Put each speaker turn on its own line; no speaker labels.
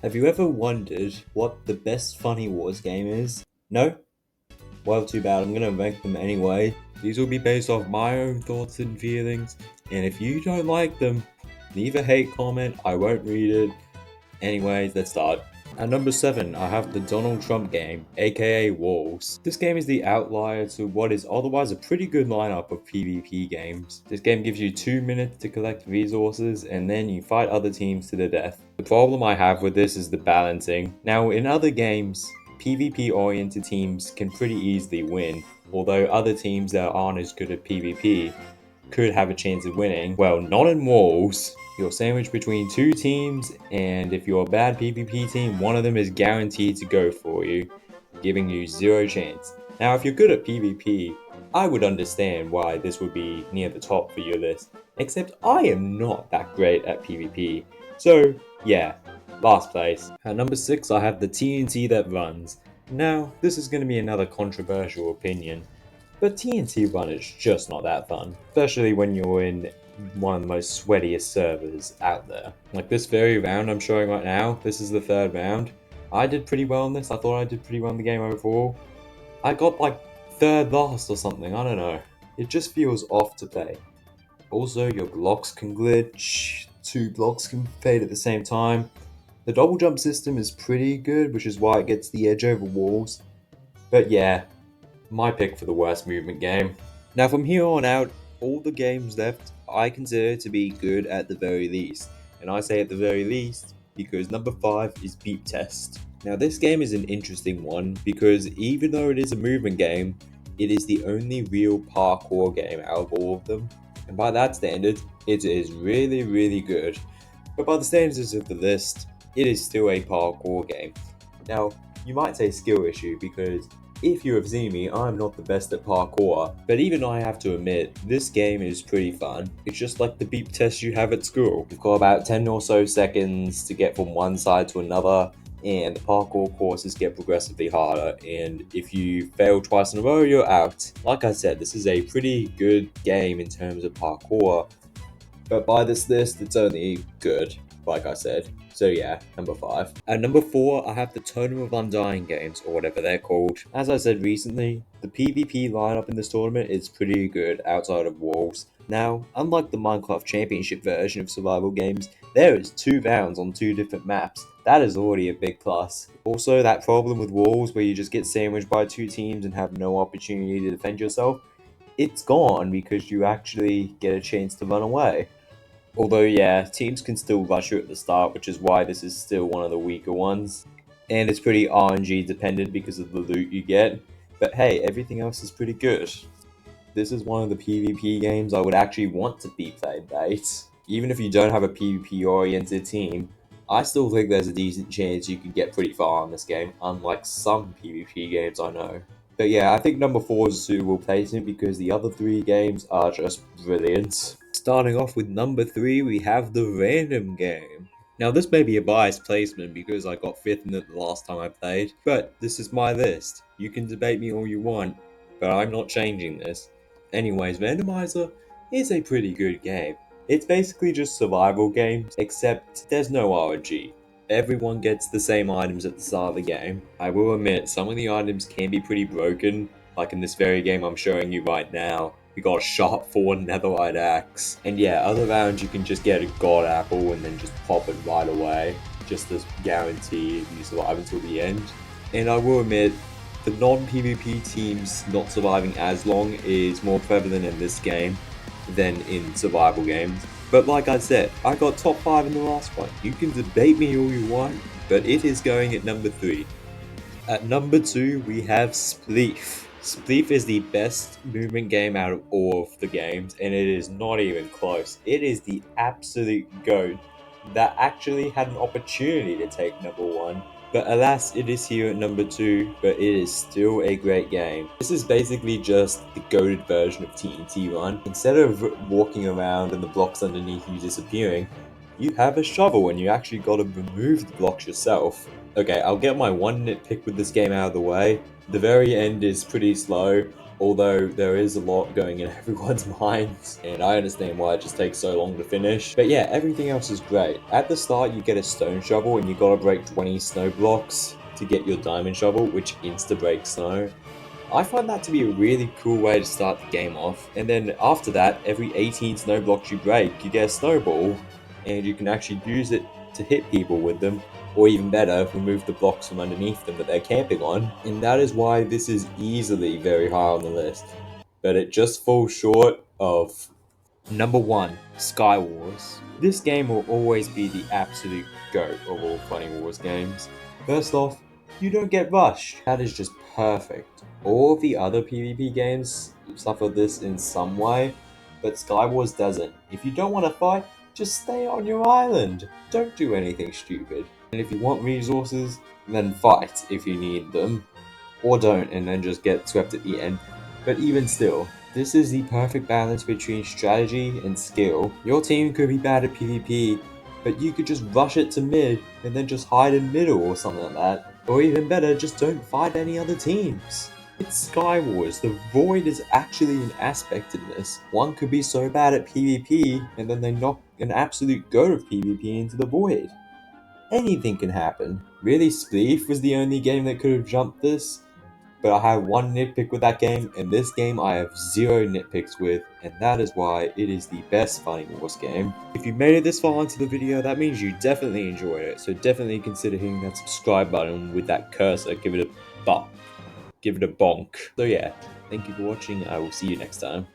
Have you ever wondered what the best FunnieWars game is? No? Well, too bad, I'm gonna rank them anyway. These will be based off my own thoughts and feelings, and if you don't like them, leave a hate comment, I won't read it. Anyways, let's start. At number 7, I have the Donald Trump game, aka Walls. This game is the outlier to what is otherwise a pretty good lineup of PvP games. This game gives you 2 minutes to collect resources and then you fight other teams to the death. The problem I have with this is the balancing. Now, in other games, PvP oriented teams can pretty easily win, although other teams that aren't as good at PvP could have a chance of winning. Well, not in Walls. You're sandwiched between two teams, and if you're a bad PvP team, one of them is guaranteed to go for you, giving you zero chance. Now, if you're good at PvP, I would understand why this would be near the top for your list, except I am not that great at PvP. So, yeah, last place. At number 6, I have the TNT that runs. Now, this is going to be another controversial opinion, but TNT Run is just not that fun, especially when you're in one of the most sweatiest servers out there. Like this very round I'm showing right now, this is the third round. I did pretty well in this, I thought I did pretty well in the game overall. I got like third last or something, I don't know. It just feels off to play. Also, your blocks can glitch, two blocks can fade at the same time. The double jump system is pretty good, which is why it gets the edge over walls. But yeah, my pick for the worst movement game. Now from here on out, all the games left I consider to be good at the very least. And I say at the very least because number 5 is Beep Test. Now this game is an interesting one because even though it is a movement game, it is the only real parkour game out of all of them. And by that standard, it is really good. But by the standards of the list, it is still a parkour game. Now, you might say skill issue because if you have seen me, I'm not the best at parkour, but even I have to admit, this game is pretty fun. It's just like the beep test you have at school. You've got about 10 or so seconds to get from one side to another, and the parkour courses get progressively harder, and if you fail twice in a row, you're out. Like I said, this is a pretty good game in terms of parkour, but by this list, it's only good, like I said. So yeah, number 5. At number 4, I have the Tournament of Undying games, or whatever they're called. As I said recently, the PvP lineup in this tournament is pretty good outside of Wolves. Now, unlike the Minecraft Championship version of survival games, there is 2 rounds on 2 different maps. That is already a big plus. Also, that problem with Wolves where you just get sandwiched by 2 teams and have no opportunity to defend yourself, it's gone because you actually get a chance to run away. Although, yeah, teams can still rush you at the start, which is why this is still one of the weaker ones. And it's pretty RNG dependent because of the loot you get. But hey, everything else is pretty good. This is one of the PvP games I would actually want to be played, mate. Even if you don't have a PvP oriented team, I still think there's a decent chance you could get pretty far in this game, unlike some PvP games I know. But yeah, I think number 4 is a suitable placement because the other 3 games are just brilliant. Starting off with number 3, we have the random game. Now this may be a biased placement because I got 5th in it the last time I played, but this is my list. You can debate me all you want, but I'm not changing this. Anyways, Randomizer is a pretty good game. It's basically just survival games, except there's no RNG. Everyone gets the same items at the start of the game. I will admit, some of the items can be pretty broken, like in this very game I'm showing you right now. We got a sharp 4 netherite axe. And yeah, other rounds you can just get a god apple and then just pop it right away, just as guarantee you survive until the end. And I will admit, the non-PvP teams not surviving as long is more prevalent in this game than in survival games. But like I said, I got top 5 in the last one. You can debate me all you want, but it is going at number 3. At number 2, we have Spliff. Spliff is the best movement game out of all of the games, and it is not even close. It is the absolute GOAT that actually had an opportunity to take number 1. But alas, it is here at number 2, but it is still a great game. This is basically just the goated version of TNT Run. Instead of walking around and the blocks underneath you disappearing, you have a shovel and you actually gotta remove the blocks yourself. Okay, I'll get my one nitpick with this game out of the way. The very end is pretty slow, although there is a lot going in everyone's minds, and I understand why it just takes so long to finish. But yeah, everything else is great. At the start, you get a stone shovel, and you gotta break 20 snow blocks to get your diamond shovel, which insta-breaks snow. I find that to be a really cool way to start the game off, and then after that, every 18 snow blocks you break, you get a snowball, and you can actually use it to hit people with them, or even better, remove the blocks from underneath them that they're camping on, and that is why this is easily very high on the list. But it just falls short of Number 1, SkyWars. This game will always be the absolute GOAT of all FunnieWars games. First off, you don't get rushed. That is just perfect. All of the other PvP games suffer this in some way, but SkyWars doesn't. If you don't want to fight, just stay on your island. Don't do anything stupid. And if you want resources, then fight if you need them. Or don't, and then just get swept at the end. But even still, this is the perfect balance between strategy and skill. Your team could be bad at PvP, but you could just rush it to mid and then just hide in middle or something like that. Or even better, just don't fight any other teams. It's SkyWars. The void is actually an aspect in this. One could be so bad at PvP, and then they knock an absolute goat of PvP into the void. Anything can happen. Really, Spliff was the only game that could have jumped this, but I have one nitpick with that game, and this game I have 0 nitpicks with, and that is why it is the best FunnieWars game. If you made it this far into the video, that means you definitely enjoyed it, so definitely consider hitting that subscribe button with that cursor, give it a bonk. So yeah, thank you for watching, I will see you next time.